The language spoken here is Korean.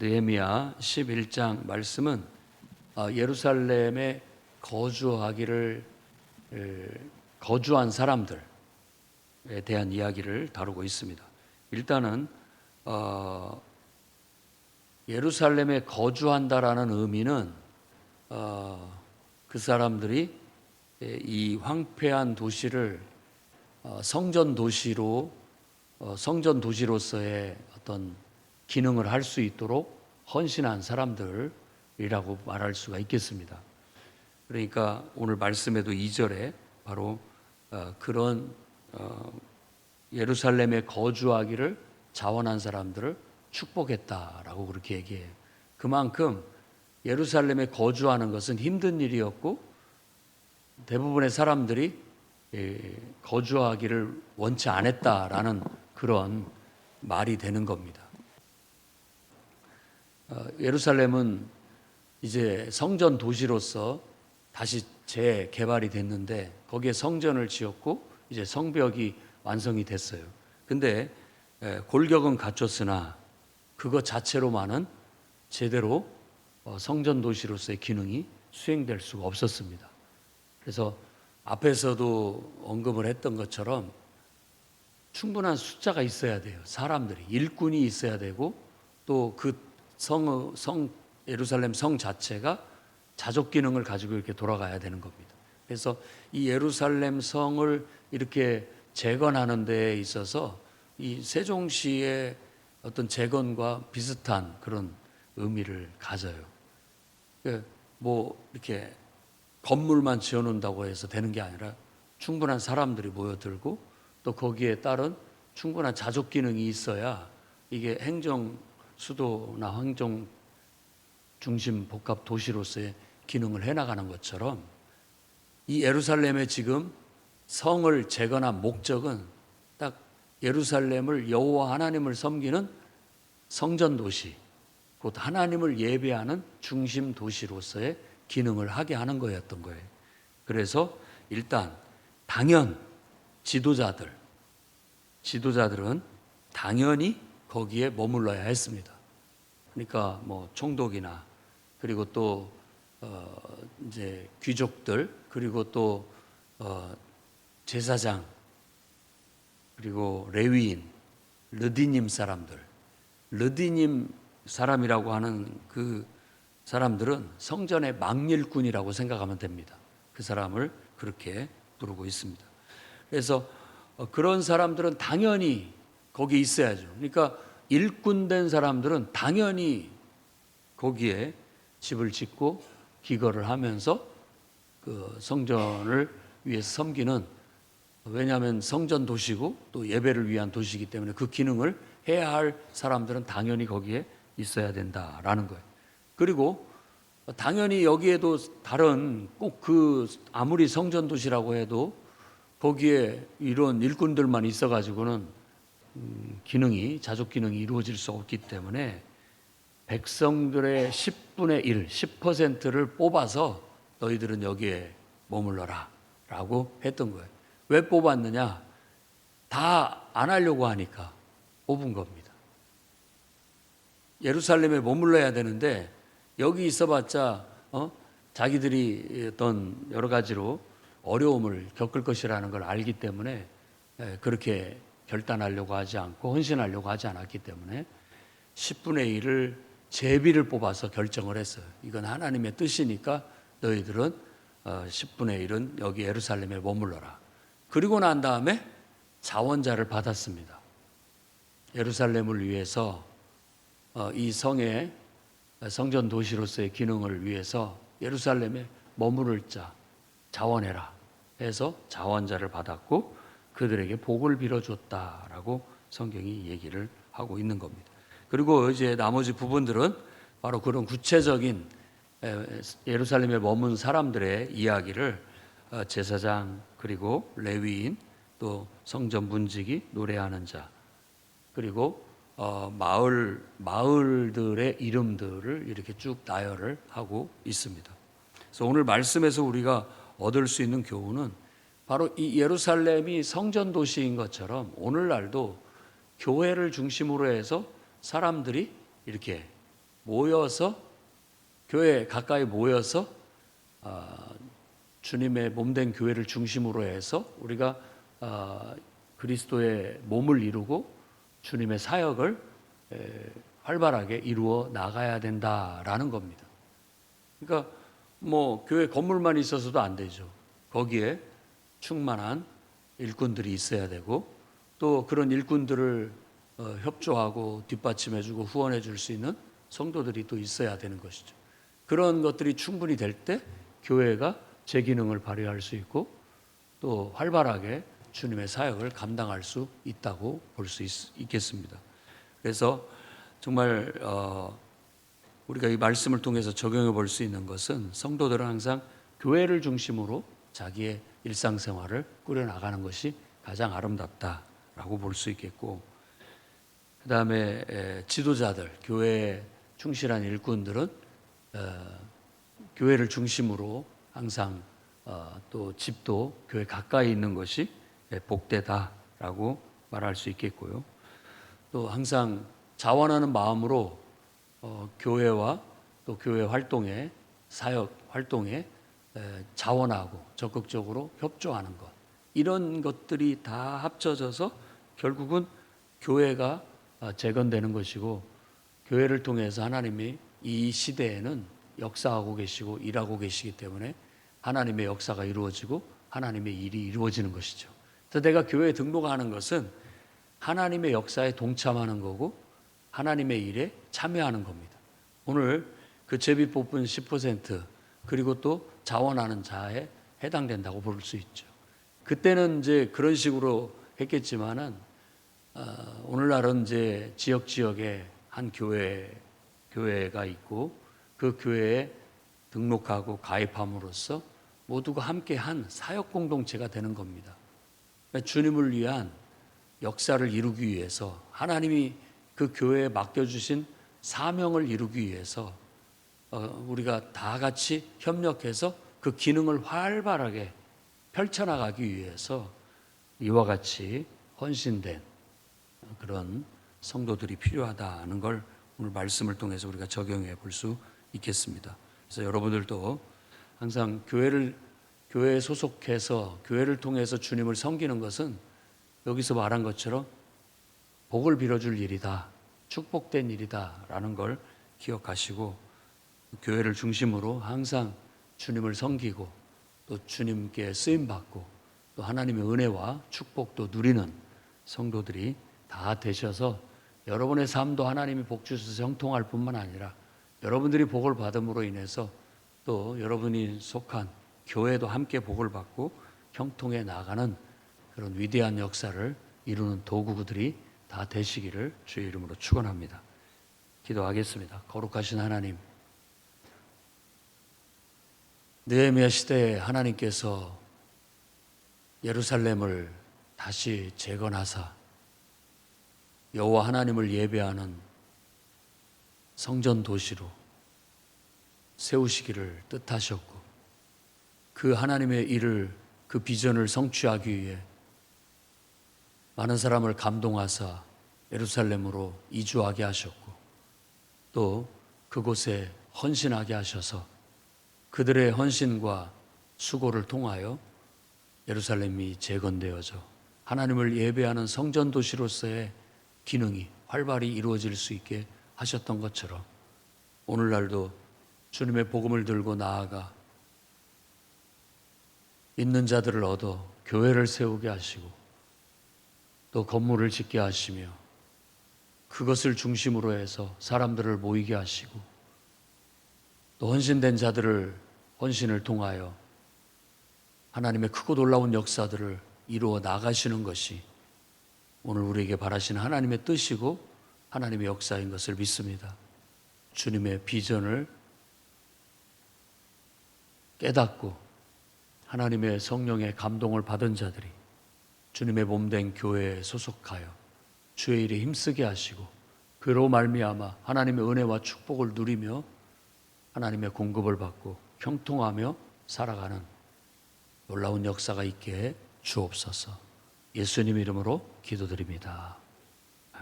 느헤미야 11장 말씀은 예루살렘에 거주한 사람들에 대한 이야기를 다루고 있습니다. 일단은 예루살렘에 거주한다라는 의미는 그 사람들이 이 황폐한 도시를 성전 도시로서의 어떤 기능을 할 수 있도록 헌신한 사람들이라고 말할 수가 있겠습니다. 그러니까 오늘 말씀에도 2절에 바로 그런 예루살렘에 거주하기를 자원한 사람들을 축복했다라고 그렇게 얘기해요. 그만큼 예루살렘에 거주하는 것은 힘든 일이었고 대부분의 사람들이 거주하기를 원치 않았다라는 그런 말이 되는 겁니다. 예루살렘은 이제 성전 도시로서 다시 재개발이 됐는데 거기에 성전을 지었고 이제 성벽이 완성이 됐어요. 근데 골격은 갖췄으나 그것 자체로만은 제대로 성전 도시로서의 기능이 수행될 수가 없었습니다. 그래서 앞에서도 언급을 했던 것처럼 충분한 숫자가 있어야 돼요. 사람들이 일꾼이 있어야 되고 또 그 예루살렘 성 자체가 자족 기능을 가지고 이렇게 돌아가야 되는 겁니다. 그래서 이 예루살렘 성을 이렇게 재건하는 데에 있어서 이 세종시의 어떤 재건과 비슷한 그런 의미를 가져요. 뭐 이렇게 건물만 지어놓는다고 해서 되는 게 아니라 충분한 사람들이 모여들고 또 거기에 따른 충분한 자족 기능이 있어야 이게 행정 수도나 행정 중심 복합 도시로서의 기능을 해나가는 것처럼 이 예루살렘의 지금 성을 재건한 목적은 딱 예루살렘을 여호와 하나님을 섬기는 성전 도시, 곧 하나님을 예배하는 중심 도시로서의 기능을 하게 하는 거였던 거예요. 그래서 일단 지도자들은 당연히 거기에 머물러야 했습니다. 그러니까 뭐 총독이나 그리고 또 이제 귀족들 그리고 또 제사장 그리고 레위인, 르디님 사람이라고 하는 그 사람들은 성전의 망일꾼이라고 생각하면 됩니다. 그 사람을 그렇게 부르고 있습니다. 그래서 그런 사람들은 당연히 거기 있어야죠. 그러니까 일꾼된 사람들은 당연히 거기에 집을 짓고 기거를 하면서 그 성전을 위해서 섬기는, 왜냐하면 성전 도시고 또 예배를 위한 도시이기 때문에 그 기능을 해야 할 사람들은 당연히 거기에 있어야 된다라는 거예요. 그리고 당연히 여기에도 다른 꼭 그 아무리 성전 도시라고 해도 거기에 이런 일꾼들만 있어가지고는 자족 기능이 이루어질 수 없기 때문에 백성들의 10분의 1, 10%를 뽑아서 너희들은 여기에 머물러라 라고 했던 거예요. 왜 뽑았느냐? 다 안 하려고 하니까 뽑은 겁니다. 예루살렘에 머물러야 되는데 여기 있어봤자 자기들이 어떤 여러 가지로 어려움을 겪을 것이라는 걸 알기 때문에 그렇게 결단하려고 하지 않고 헌신하려고 하지 않았기 때문에 10분의 1을 제비를 뽑아서 결정을 했어요. 이건 하나님의 뜻이니까 너희들은 10분의 1은 여기 예루살렘에 머물러라. 그리고 난 다음에 자원자를 받았습니다. 예루살렘을 위해서 이 성의 성전 도시로서의 기능을 위해서 예루살렘에 머무를 자 자원해라 해서 자원자를 받았고 그들에게 복을 빌어줬다라고 성경이 얘기를 하고 있는 겁니다. 그리고 이제 나머지 부분들은 바로 그런 구체적인 예루살렘에 머문 사람들의 이야기를 제사장 그리고 레위인 또 성전 문지기 노래하는 자 그리고 마을들의 이름들을 이렇게 쭉 나열을 하고 있습니다. 그래서 오늘 말씀에서 우리가 얻을 수 있는 교훈은 바로 이 예루살렘이 성전 도시인 것처럼 오늘날도 교회를 중심으로 해서 사람들이 이렇게 모여서 교회 가까이 모여서 주님의 몸된 교회를 중심으로 해서 우리가 그리스도의 몸을 이루고 주님의 사역을 활발하게 이루어 나가야 된다라는 겁니다. 그러니까 뭐 교회 건물만 있어서도 안 되죠. 거기에 충만한 일꾼들이 있어야 되고 또 그런 일꾼들을 협조하고 뒷받침해주고 후원해줄 수 있는 성도들이 또 있어야 되는 것이죠. 그런 것들이 충분히 될 때 교회가 제 기능을 발휘할 수 있고 또 활발하게 주님의 사역을 감당할 수 있다고 볼 수 있겠습니다. 그래서 정말 우리가 이 말씀을 통해서 적용해 볼 수 있는 것은 성도들은 항상 교회를 중심으로 자기의 일상생활을 꾸려나가는 것이 가장 아름답다라고 볼 수 있겠고, 그 다음에 지도자들, 교회에 충실한 일꾼들은 교회를 중심으로 항상 또 집도 교회 가까이 있는 것이 복되다라고 말할 수 있겠고요. 또 항상 자원하는 마음으로 교회와 또 교회 활동에 사역 활동에 자원하고 적극적으로 협조하는 것, 이런 것들이 다 합쳐져서 결국은 교회가 재건되는 것이고, 교회를 통해서 하나님이 이 시대에는 역사하고 계시고 일하고 계시기 때문에 하나님의 역사가 이루어지고 하나님의 일이 이루어지는 것이죠. 그래서 내가 교회에 등록하는 것은 하나님의 역사에 동참하는 거고 하나님의 일에 참여하는 겁니다. 오늘 그 제비 뽑은 10% 그리고 또 자원하는 자에 해당된다고 볼 수 있죠. 그때는 이제 그런 식으로 했겠지만은 오늘날은 이제 지역에 한 교회가 있고 그 교회에 등록하고 가입함으로써 모두가 함께한 사역 공동체가 되는 겁니다. 주님을 위한 역사를 이루기 위해서 하나님이 그 교회에 맡겨주신 사명을 이루기 위해서 우리가 다 같이 협력해서 그 기능을 활발하게 펼쳐나가기 위해서 이와 같이 헌신된 그런 성도들이 필요하다는 걸 오늘 말씀을 통해서 우리가 적용해 볼 수 있겠습니다. 그래서 여러분들도 항상 교회에 소속해서 교회를 통해서 주님을 섬기는 것은 여기서 말한 것처럼 복을 빌어줄 일이다, 축복된 일이다 라는 걸 기억하시고 교회를 중심으로 항상 주님을 섬기고 또 주님께 쓰임받고 또 하나님의 은혜와 축복도 누리는 성도들이 다 되셔서 여러분의 삶도 하나님이 복 주셔서 형통할 뿐만 아니라 여러분들이 복을 받음으로 인해서 또 여러분이 속한 교회도 함께 복을 받고 형통해 나가는 그런 위대한 역사를 이루는 도구들이 다 되시기를 주의 이름으로 축원합니다. 기도하겠습니다. 거룩하신 하나님, 느헤미야 시대에 하나님께서 예루살렘을 다시 재건하사 여호와 하나님을 예배하는 성전 도시로 세우시기를 뜻하셨고 그 하나님의 일을 그 비전을 성취하기 위해 많은 사람을 감동하사 예루살렘으로 이주하게 하셨고 또 그곳에 헌신하게 하셔서 그들의 헌신과 수고를 통하여 예루살렘이 재건되어져 하나님을 예배하는 성전 도시로서의 기능이 활발히 이루어질 수 있게 하셨던 것처럼 오늘날도 주님의 복음을 들고 나아가 있는 자들을 얻어 교회를 세우게 하시고 또 건물을 짓게 하시며 그것을 중심으로 해서 사람들을 모이게 하시고 또 헌신된 자들을 헌신을 통하여 하나님의 크고 놀라운 역사들을 이루어 나가시는 것이 오늘 우리에게 바라시는 하나님의 뜻이고 하나님의 역사인 것을 믿습니다. 주님의 비전을 깨닫고 하나님의 성령의 감동을 받은 자들이 주님의 몸된 교회에 소속하여 주의 일에 힘쓰게 하시고 그로 말미암아 하나님의 은혜와 축복을 누리며 하나님의 공급을 받고 형통하며 살아가는 놀라운 역사가 있게 해 주옵소서. 예수님 이름으로 기도드립니다.